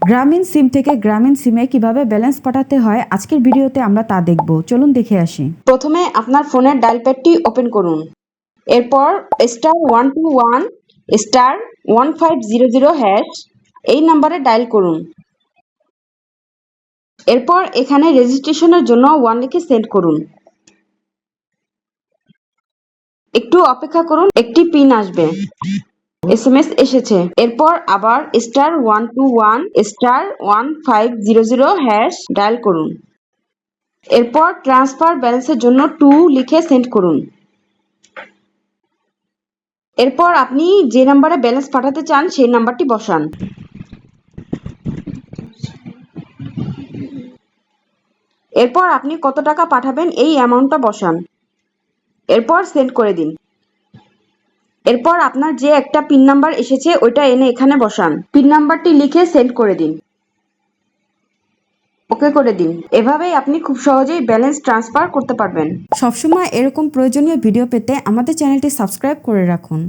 গ্রামীণ সিম থেকে গ্রামীণ সিমে কিভাবে ব্যালেন্স পাঠাতে হয় আজকের ভিডিওতে আমরা তা দেখব। চলুন দেখে আসি। প্রথমে আপনার ফোনের ডায়াল প্যাডটি ওপেন করুন। এরপর *121*1500# এই নম্বরে ডায়াল করুন। এরপর এখানে রেজিস্ট্রেশনের জন্য 1 লিখে সেন্ড করুন। একটু অপেক্ষা করুন, একটি পিন আসবে। এসএমএস এসেছে। এরপর আবার *121*1500# ডায়াল করুন। এরপর ট্রান্সফার ব্যালেন্সের জন্য 2 লিখে সেন্ড করুন। এরপর আপনি যে নাম্বারে ব্যালেন্স পাঠাতে চান সেই নাম্বারটি বসান। এরপর আপনি কত টাকা পাঠাবেন এই অ্যামাউন্টটা বসান। এরপর সেন্ড করে দিন। এরপর আপনার যে একটা পিন নাম্বার এসেছে ওইটা এনে এখানে বসান। পিন নাম্বারটি লিখে সেন্ড করে দিন। ওকে করে দিন। এভাবেই আপনি খুব সহজেই ব্যালেন্স ট্রান্সফার করতে পারবেন। সবসময় এরকম প্রয়োজনীয় ভিডিও পেতে আমাদের চ্যানেলটি সাবস্ক্রাইব করে রাখুন।